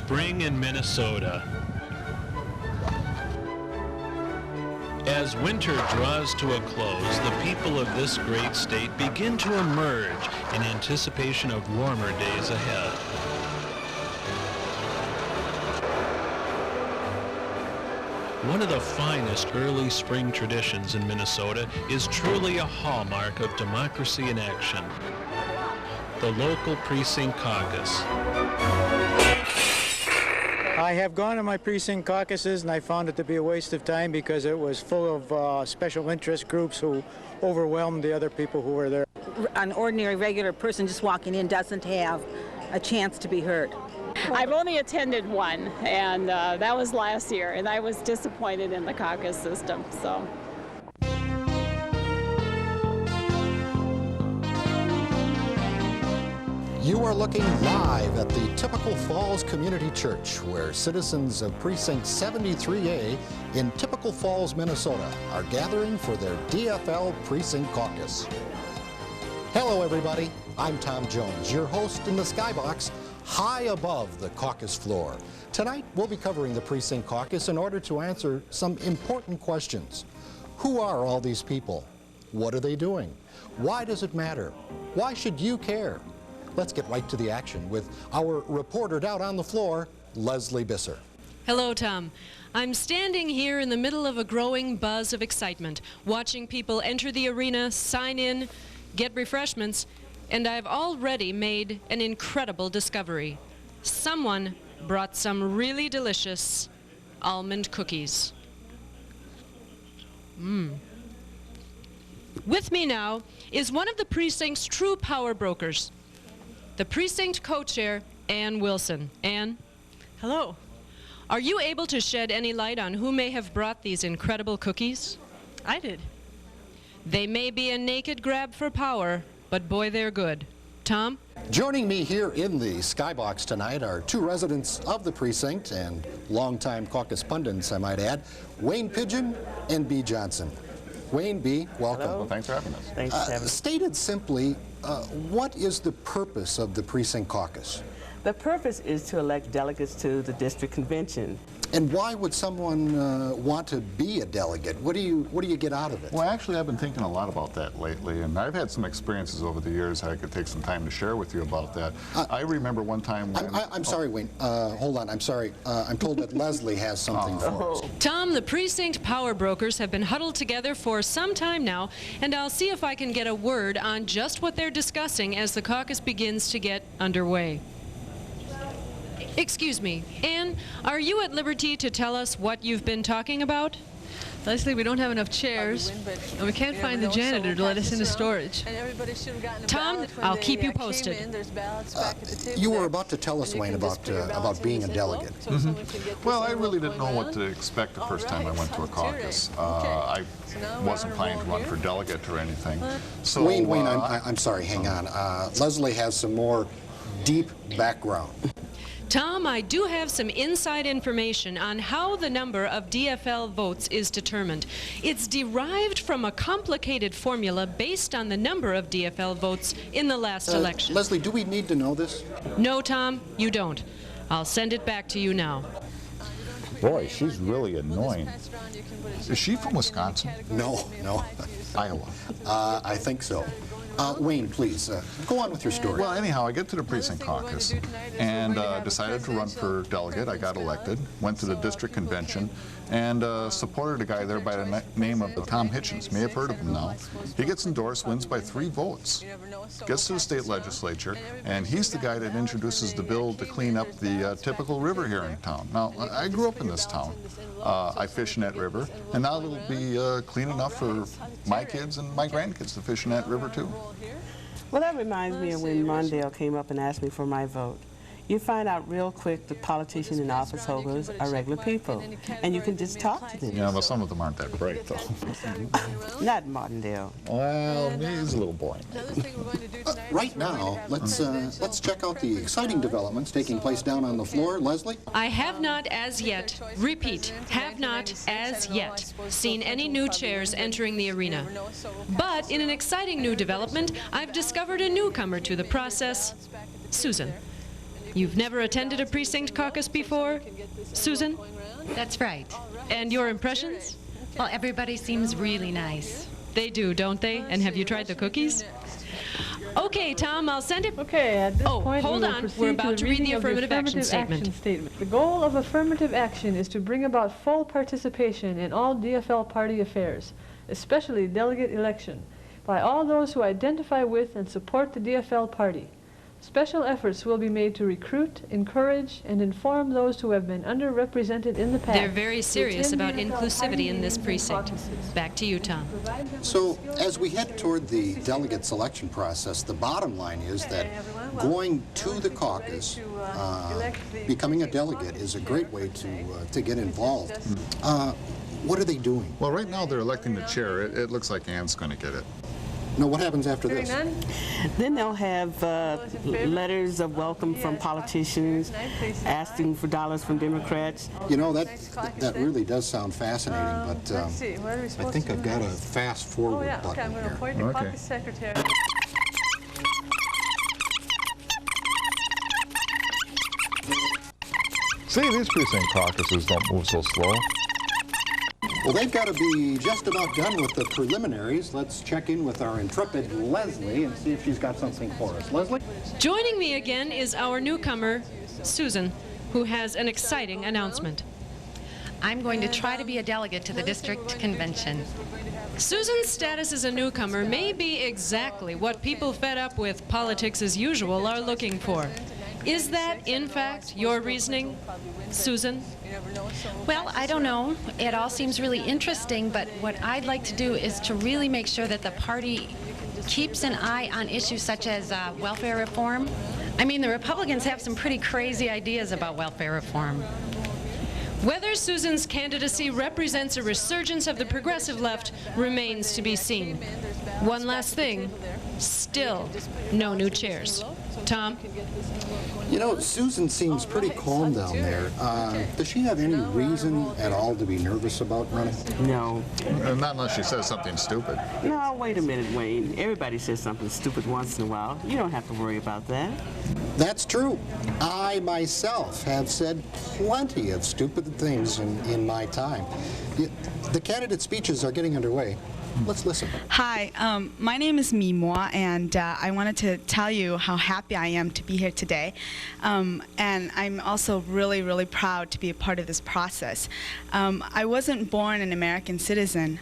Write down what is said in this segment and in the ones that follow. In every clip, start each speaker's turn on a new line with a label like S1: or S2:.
S1: spring in Minnesota. As winter draws to a close, the people of this great state begin to emerge in anticipation of warmer days ahead. One of the finest early spring traditions in Minnesota is truly a hallmark of democracy in action: the local precinct caucus.
S2: I have gone to my precinct caucuses and I found it to be a waste of time because it was full of special interest groups who overwhelmed the other people who were there.
S3: An ordinary, regular person just walking in doesn't have a chance to be heard.
S4: I've only attended one, and that was last year, and I was disappointed in the caucus system, so.
S5: You are looking live at the Typical Falls Community Church, where citizens of Precinct 73A in Typical Falls, Minnesota are gathering for their DFL Precinct Caucus. Hello everybody, I'm Tom Jones, your host in the skybox high above the caucus floor. Tonight we'll be covering the Precinct Caucus in order to answer some important questions. Who are all these people? What are they doing? Why does it matter? Why should you care? Let's get right to the action with our reporter down on the floor, Leslie Bisser.
S6: Hello, Tom. I'm standing here in the middle of a growing buzz of excitement, watching people enter the arena, sign in, get refreshments, and I've already made an incredible discovery. Someone brought some really delicious almond cookies. With me now is one of the precinct's true power brokers, the precinct co-chair, Ann Wilson. Ann?
S7: Hello.
S6: Are you able to shed any light on who may have brought these incredible cookies?
S7: I did.
S6: They may be a naked grab for power, but boy, they're good. Tom?
S5: Joining me here in the skybox tonight are two residents of the precinct and longtime caucus pundits, I might add, Wayne Pigeon and B. Johnson. Wayne, B., welcome.
S8: Hello. Well, thanks for having us.
S7: Thanks for having us.
S5: Stated simply, what is the purpose of the precinct caucus?
S7: The purpose is to elect delegates to the district convention.
S5: And why would someone want to be a delegate? What do you get out of it?
S8: Well, actually, I've been thinking a lot about that lately, and I've had some experiences over the years I could take some time to share with you about that. I remember one time when...
S5: I'm sorry, Wayne. Hold on. I'm sorry. I'm told that Leslie has something for us.
S6: Tom, the precinct power brokers have been huddled together for some time now, and I'll see if I can get a word on just what they're discussing as the caucus begins to get underway. Excuse me, Ann, are you at liberty to tell us what you've been talking about?
S9: Leslie, we don't have enough chairs, and we can't find the janitor to let us into storage.
S6: Tom, I'll keep you posted.
S5: You were about to tell us, Wayne, about being a delegate.
S8: Well, I really didn't know what to expect the first time I went to a caucus. I wasn't planning to run for delegate or anything. So,
S5: Wayne, I'm sorry, hang on. Leslie has some more deep background.
S6: Tom, I do have some inside information on how the number of DFL votes is determined. It's derived from a complicated formula based on the number of DFL votes in the last election.
S5: Leslie, do we need to know this?
S6: No, Tom, you don't. I'll send it back to you now.
S10: Boy, she's really annoying.
S8: Is she from Wisconsin?
S5: No.
S8: Iowa.
S5: I think so. Wayne, please, go on with your story.
S8: Well, anyhow, I get to the precinct caucus and decided to run for delegate. I got elected, went to the district convention, and supported a guy there by the name of Tom Hitchens. May have heard of him now. He gets endorsed, wins by 3 votes, gets to the state legislature, and he's the guy that introduces the bill to clean up the typical river here in town. Now, I grew up in this town. I fish in that river, and now it'll be clean enough for my kids and my grandkids to fish in that river too.
S7: Well, that reminds me of when Mondale came up and asked me for my vote. You find out real quick the politicians and office holders are regular people, and you can just talk to them.
S8: Yeah, well, some of them aren't that great, though.
S7: Not Martindale.
S10: Well, he's a little boring.
S5: Right now, let's check out the exciting developments taking place down on the floor. Leslie?
S6: I have not as yet, repeat, have not as yet seen any new chairs entering the arena. But in an exciting new development, I've discovered a newcomer to the process, Susan. You've never attended a precinct caucus before, Susan?
S11: That's right.
S6: And your impressions?
S11: Well, everybody seems really nice.
S6: They do, don't they? And have you tried the cookies? Okay, Tom, I'll send it.
S9: Okay, at this point,
S6: hold
S9: we will
S6: on.
S9: proceed
S6: We're
S9: to
S6: about to read the
S9: reading of
S6: affirmative action statement.
S9: The goal of affirmative action is to bring about full participation in all DFL party affairs, especially delegate election, by all those who identify with and support the DFL party. Special efforts will be made to recruit, encourage, and inform those who have been underrepresented in the past.
S6: They're very serious about inclusivity in this precinct. Back to you, Tom.
S5: So as we head toward the delegate selection process, the bottom line is that going to the caucus, becoming a delegate is a great way to get involved. What are they doing?
S8: Well, right now they're electing the chair. It looks like Ann's going to get it.
S5: No, what happens after this?
S7: Then they'll have letters of welcome from politicians, asking for dollars from Democrats.
S5: You know, that really does sound fascinating, but I think I've got a fast forward button
S9: okay, I'm going to appoint the caucus secretary.
S10: See, these precinct caucuses don't move so slow.
S5: Well, they've got to be just about done with the preliminaries. Let's check in with our intrepid Leslie and see if she's got something for us. Leslie?
S6: Joining me again is our newcomer, Susan, who has an exciting announcement.
S11: I'm going to try to be a delegate to the district convention.
S6: Susan's status as a newcomer may be exactly what people fed up with politics as usual are looking for. Is that, in fact, your reasoning, Susan?
S11: Well, I don't know. It all seems really interesting, but what I'd like to do is to really make sure that the party keeps an eye on issues such as welfare reform. I mean, the Republicans have some pretty crazy ideas about welfare reform.
S6: Whether Susan's candidacy represents a resurgence of the progressive left remains to be seen. One last thing, still no new chairs. Tom?
S5: You know, Susan seems pretty calm down there. Does she have any reason at all to be nervous about running?
S7: No.
S8: Not unless she says something stupid.
S7: No, wait a minute, Wayne. Everybody says something stupid once in a while. You don't have to worry about that.
S5: That's true. I myself have said plenty of stupid things in my time. The candidate speeches are getting underway. Let's listen.
S12: Hi, my name is Mimoa, and I wanted to tell you how happy I am to be here today. And I'm also really, really proud to be a part of this process. I wasn't born an American citizen,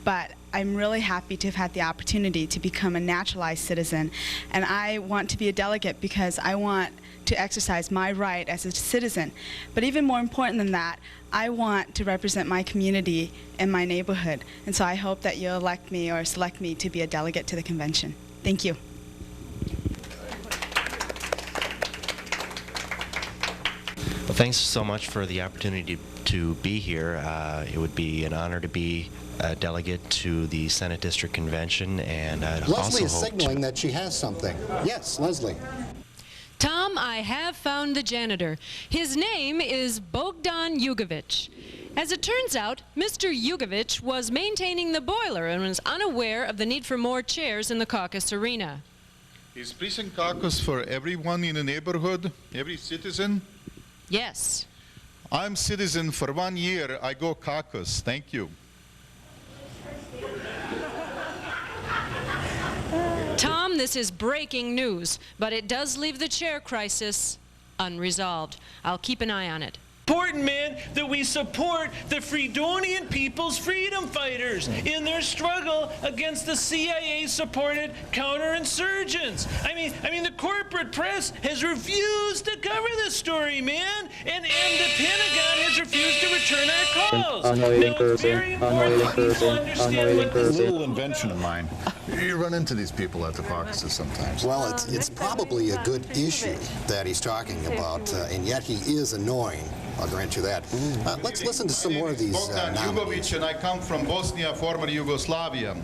S12: but I'm really happy to have had the opportunity to become a naturalized citizen. And I want to be a delegate because I want to exercise my right as a citizen. But even more important than that, I want to represent my community and my neighborhood. And so I hope that you'll elect me or select me to be a delegate to the convention. Thank you.
S13: Well, thanks so much for the opportunity to be here. It would be an honor to be a delegate to the Senate District Convention, and I'd also
S5: Leslie is
S13: hope
S5: signaling that she has something. Yes, Leslie.
S6: Tom, I have found the janitor. His name is Bogdan Yugovich. As it turns out, Mr. Yugovich was maintaining the boiler and was unaware of the need for more chairs in the caucus arena.
S14: Is precinct caucus for everyone in the neighborhood, every citizen?
S6: Yes.
S14: I'm citizen for 1 year. I go caucus. Thank you.
S6: Tom, this is breaking news, but it does leave the chair crisis unresolved. I'll keep an eye on it.
S15: Important, man, that we support the Freedonian People's Freedom Fighters in their struggle against the CIA-supported counterinsurgents. I mean, the corporate press has refused to cover this story, man, and the Pentagon has refused to return our calls. Now, it's very important that people understand what
S8: A
S15: this is.
S8: little invention of mine. You run into these people at the caucuses sometimes.
S5: Well, it's probably a good issue that he's talking about, and yet he is annoying. I'll grant you that. Let's listen to some more of these
S14: Bogdan Yugovich, and I come from Bosnia, former Yugoslavia.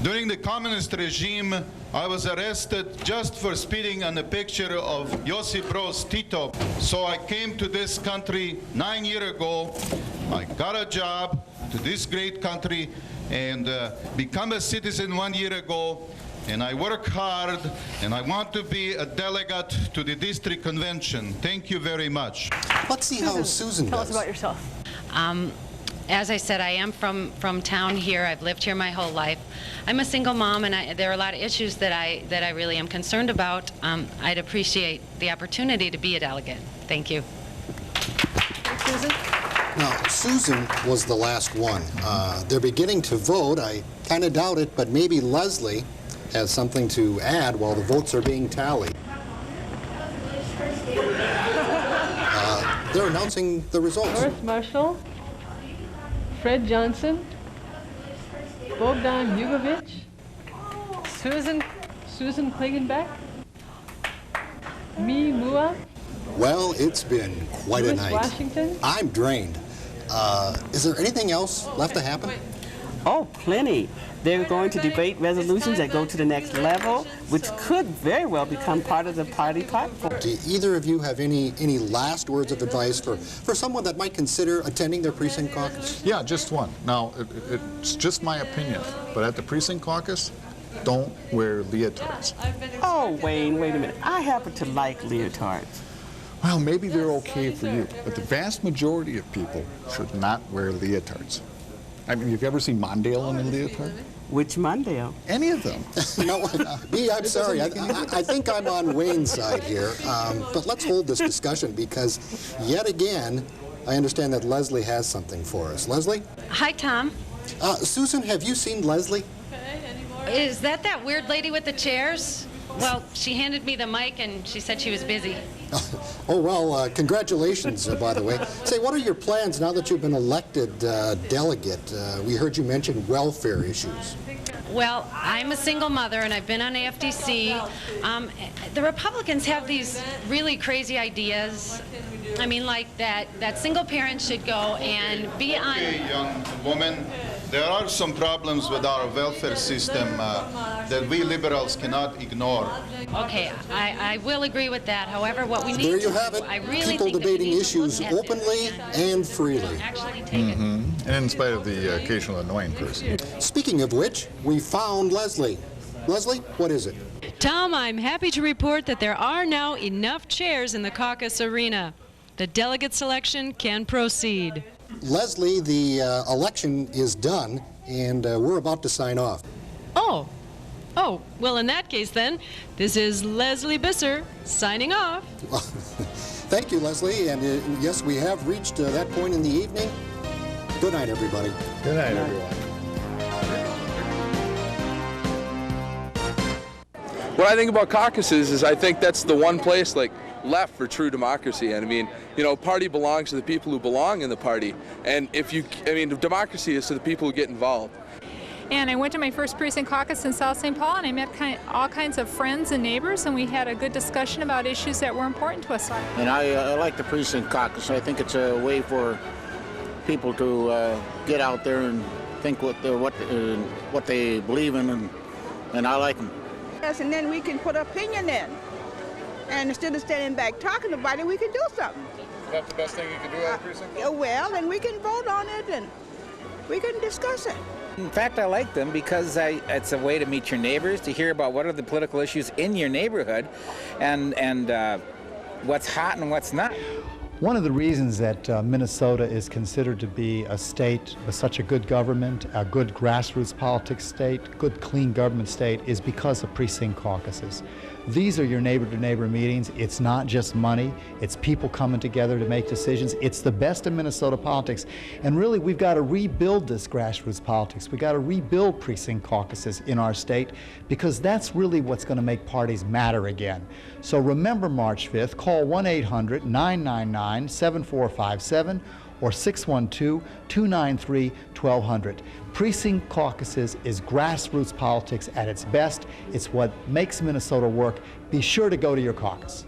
S14: During the communist regime, I was arrested just for spitting on a picture of Josip Broz Tito. So I came to this country 9 years ago. I got a job to this great country and become a citizen 1 year ago. and I work hard, and I want to be a delegate to the district convention. Thank you very much.
S5: Let's see how Susan
S9: Tell
S5: does.
S9: us about yourself.
S11: As I said, I am from town here. I've lived here my whole life. I'm a single mom, and there are a lot of issues that I really am concerned about. I'd appreciate the opportunity to be a delegate. Thank you.
S9: Thanks, Susan.
S5: Now, Susan was the last one. They're beginning to vote. I kind of doubt it, but maybe Leslie has something to add while the votes are being tallied. They're announcing the results.
S9: North Marshall, Fred Johnson, Bogdan Jugovic, Susan Klagenbeck, Mi Mua,
S5: Well, it's been quite a
S9: Louis
S5: night.
S9: Washington.
S5: I'm drained. Is there anything else left to happen?
S7: Oh, plenty. They're going to debate resolutions that go to the next level, which could very well become part of the party platform.
S5: Do either of you have any last words of advice for someone that might consider attending their precinct caucus?
S8: Yeah, just one. Now, it's just my opinion, but at the precinct caucus, don't wear leotards.
S7: Oh, Wayne, wait a minute. I happen to like leotards.
S8: Well, maybe they're okay for you, but the vast majority of people should not wear leotards. I mean, have you ever seen Mondale in a leotard?
S7: Which Mondale?
S8: Any of them.
S5: No, B, I'm sorry. I think I'm on Wayne's side here. But let's hold this discussion because, yet again, I understand that Leslie has something for us. Leslie?
S11: Hi, Tom.
S5: Susan, have you seen Leslie?
S11: Is that weird lady with the chairs? Well, she handed me the mic and she said she was busy.
S5: Oh, well, congratulations, by the way. Say, what are your plans now that you've been elected delegate? We heard you mention welfare issues.
S11: Well, I'm a single mother, and I've been on AFDC. The Republicans have these really crazy ideas. I mean, like that single parents should go and be on...
S14: Okay, young woman, there are some problems with our welfare system that we liberals cannot ignore.
S11: Okay, I will agree with that. However, what we need
S5: There you
S11: to
S5: have
S11: do,
S5: it.
S11: I really
S5: People
S11: think that we
S5: debating
S11: need to
S5: issues
S11: look at this
S5: openly and freely.
S11: actually take it.
S8: And in spite of the occasional annoying person.
S5: Speaking of which, we found Leslie. Leslie, what is it?
S6: Tom, I'm happy to report that there are now enough chairs in the caucus arena. The delegate selection can proceed.
S5: Leslie, the election is done, and we're about to sign off.
S6: Oh, well, in that case then, this is Leslie Bisser signing off.
S5: Thank you, Leslie, and yes, we have reached that point in the evening. Good night, everybody.
S8: Good night, everyone.
S16: What I think about caucuses is I think that's the one place left for true democracy. And I mean, party belongs to the people who belong in the party. And democracy is to the people who get involved.
S17: And I went to my first precinct caucus in South St. Paul, and I met all kinds of friends and neighbors, and we had a good discussion about issues that were important to us.
S18: And I like the precinct caucus. I think it's a way for people to get out there and think what they believe in, and I like them.
S19: Yes, and then we can put opinion in. And instead of standing back talking about it, we can do something.
S10: Is that the best thing you can do at a precinct?
S19: Well, and we can vote on it, and we can discuss it.
S20: In fact, I like them because it's a way to meet your neighbors, to hear about what are the political issues in your neighborhood, and what's hot and what's not.
S21: One of the reasons that Minnesota is considered to be a state with such a good government, a good grassroots politics state, good clean government state, is because of precinct caucuses. These are your neighbor-to-neighbor meetings. It's not just money. It's people coming together to make decisions. It's the best of Minnesota politics. And really, we've got to rebuild this grassroots politics. We've got to rebuild precinct caucuses in our state because that's really what's going to make parties matter again. So remember March 5th. Call 1-800-999-7457 or 612-293-1200. Precinct caucuses is grassroots politics at its best. It's what makes Minnesota work. Be sure to go to your caucus.